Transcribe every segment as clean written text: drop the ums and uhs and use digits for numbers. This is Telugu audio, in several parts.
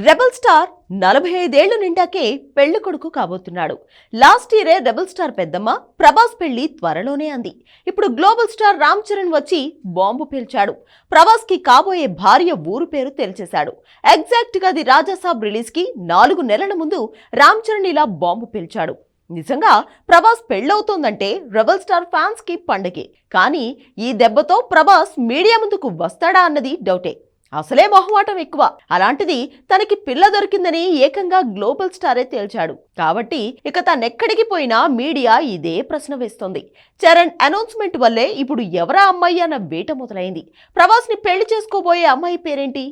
రెబల్ స్టార్ 45 ఏళ్లు నిండాకే పెళ్లి కొడుకు కాబోతున్నాడు. లాస్ట్ ఇయరే రెబల్ స్టార్ పెద్దమ్మ ప్రభాస్ పెళ్లి త్వరలోనే అంది. ఇప్పుడు గ్లోబల్ స్టార్ రామ్ చరణ్ వచ్చి బాంబు పేల్చాడు. ప్రభాస్ కి కాబోయే భార్య ఊరు పేరు తెలిచేశాడు. ఎగ్జాక్ట్ గా ది రాజాసాబ్ రిలీజ్ కి 4 నెలల ముందు రామ్ చరణ్ ఇలా బాంబు పేల్చాడు. నిజంగా ప్రభాస్ పెళ్ళవుతోందంటే రెబల్ స్టార్ ఫ్యాన్స్ కి పండగే. కానీ ఈ దెబ్బతో ప్రభాస్ మీడియా ముందుకు వస్తాడా అన్నది డౌటే. అసలే మొహమాటం ఎక్కువ. అలాంటిది తనకి పిల్ల దొరికిందని ఏకంగా గ్లోబల్ స్టారే తేల్చాడు. కాబట్టి ఇక తనెక్కడికి పోయినా మీడియా ఇదే ప్రశ్న వేస్తోంది. చరణ్ అనౌన్స్మెంట్ వల్లే ఇప్పుడు ఎవరా అమ్మాయి అన్న వేట మొదలైంది. ప్రభాస్ ని పెళ్లి చేసుకోబోయే అమ్మాయి పేరేంటి?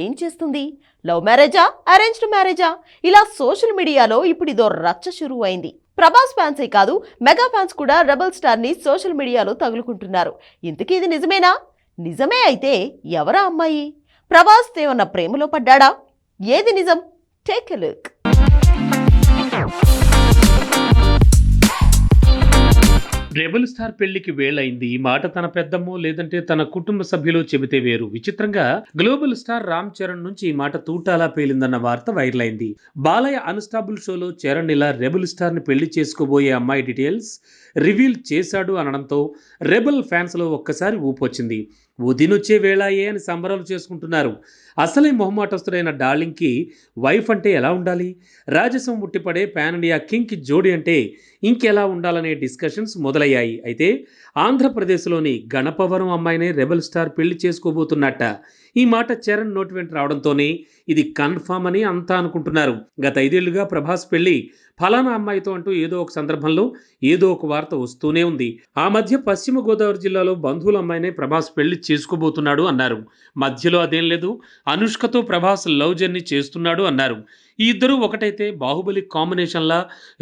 ఏం చేస్తుంది? లవ్ మ్యారేజా, అరేంజ్డ్ మ్యారేజా? ఇలా సోషల్ మీడియాలో ఇప్పుడు ఇదో రచ్చ షురూ అయింది. ప్రభాస్ ఫ్యాన్సే కాదు, మెగా ఫ్యాన్స్ కూడా రెబల్ స్టార్ ని సోషల్ మీడియాలో తగులుకుంటున్నారు. ఇంతకీ ఇది నిజమేనా? నిజమే అయితే ఎవరా అమ్మాయి? ప్రభాస్ ఏమన్నా ప్రేమలో పడ్డాడా? ఏది నిజం? Take a look. Rebel star పెళ్లికి వేళైంది. ఈ మాట తన పెద్దమ్మో లేదంటే తన కుటుంబ సభ్యులు చెబితే వేరు. విచిత్రంగా గ్లోబల్ స్టార్ రామ్ చరణ్ నుంచి ఈ మాట తూటాలా పేలిందన్న వార్త వైరల్ అయింది. బాలయ్య అన్స్టాపుల్ షోలో చరణ్ ఇలా రెబల్ స్టార్ ని పెళ్లి చేసుకోబోయే అమ్మాయి డీటెయిల్స్ రివీల్ చేశాడు అనడంతో రెబల్ ఫ్యాన్స్ లో ఒక్కసారి ఊపొచ్చింది. ఉదినొచ్చే వేళాయే అని సంబరాలు చేసుకుంటున్నారు. అసలే మొహమాటస్తుడైన డార్లింగ్ కి వైఫ్ అంటే ఎలా ఉండాలి? రాజసం ముట్టిపడే పాన్ ఇండియా కింగ్ కి జోడి అంటే ఇంకెలా ఉండాలనే డిస్కషన్స్ మొదలయ్యాయి. అయితే ఆంధ్రప్రదేశ్లోని గణపవరం అమ్మాయినే రెబల్ స్టార్ పెళ్లి చేసుకోబోతున్నట్ట. ఈ మాట చరణ్ నోటి వెంట రావడంతోనే ఇది కన్ఫామ్ అని అంతా అనుకుంటున్నారు. గత 5 ఏళ్లుగా ప్రభాస్ పెళ్లి ఫలానా అమ్మాయితో అంటూ ఏదో ఒక సందర్భంలో ఏదో ఒక వార్త వస్తూనే ఉంది. ఆ మధ్య పశ్చిమ గోదావరి జిల్లాలో బంధువుల అమ్మాయినే ప్రభాస్ పెళ్లి చేసుకోబోతున్నాడు అన్నారు. మధ్యలో అదేం లేదు, అనుష్కతో ప్రభాస్ లవ్ జర్నీ చేస్తున్నాడు అన్నారు. ఈ ఇద్దరు ఒకటైతే బాహుబలి కాంబినేషన్లా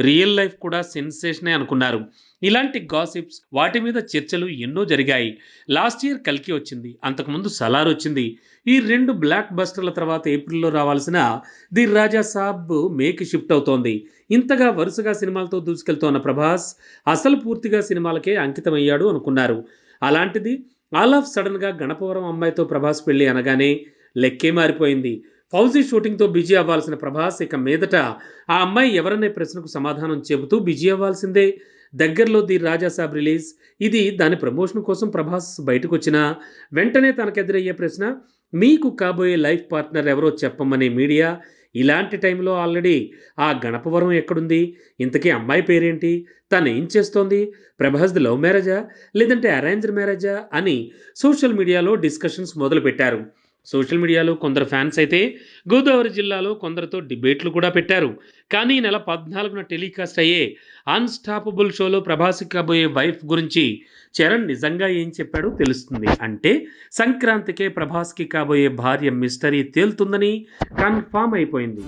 రియల్ లైఫ్ కూడా సెన్సేషనే అనుకున్నారు. ఇలాంటి గాసిప్స్, వాటి మీద చర్చలు ఎన్నో జరిగాయి. లాస్ట్ ఇయర్ కల్కి వచ్చింది, అంతకుముందు సలార్ వచ్చింది. ఈ 2 బ్లాక్ బస్టర్ల తర్వాత ఏప్రిల్లో రావాల్సిన ది రాజా సాబ్ మేకి షిఫ్ట్ అవుతోంది. ఇంతగా వరుసగా సినిమాలతో దూసుకెళ్తోన్న ప్రభాస్ అసలు పూర్తిగా సినిమాలకే అంకితమయ్యాడు అనుకున్నారు. అలాంటిది ఆల్ ఆఫ్ సడన్ గా గణపవరం అమ్మాయితో ప్రభాస్ పెళ్లి అనగానే లెక్కే మారిపోయింది. ఫౌజీ షూటింగ్తో బిజీ అవ్వాల్సిన ప్రభాస్ ఇక మీదట ఆ అమ్మాయి ఎవరనే ప్రశ్నకు సమాధానం చెబుతూ బిజీ అవ్వాల్సిందే. దగ్గరలో ది రాజాసాబ్ రిలీజ్, ఇది దాని ప్రమోషన్ కోసం ప్రభాస్ బయటకు వచ్చినా వెంటనే తనకెదురయ్యే ప్రశ్న, మీకు కాబోయే లైఫ్ పార్ట్నర్ ఎవరో చెప్పమనే మీడియా. ఇలాంటి టైంలో ఆల్రెడీ ఆ గణపవరం ఎక్కడుంది? ఇంతకీ అమ్మాయి పేరేంటి? తను ఏం చేస్తోంది? ప్రభాస్ది లవ్ మ్యారేజా లేదంటే అరేంజ్డ్ మ్యారేజా అని సోషల్ మీడియాలో డిస్కషన్స్ మొదలుపెట్టారు. సోషల్ మీడియాలో కొందరు ఫ్యాన్స్ అయితే గోదావరి జిల్లాలో కొందరితో డిబేట్లు కూడా పెట్టారు. కానీ ఈ నెల 14న టెలికాస్ట్ అయ్యే అన్స్టాపబుల్ షోలో ప్రభాస్కి కాబోయే వైఫ్ గురించి చరణ్ నిజంగా ఏం చెప్పాడో తెలుస్తుంది. అంటే సంక్రాంతికే ప్రభాస్కి కాబోయే భార్య మిస్టరీ తేలుతుందని కన్ఫామ్ అయిపోయింది.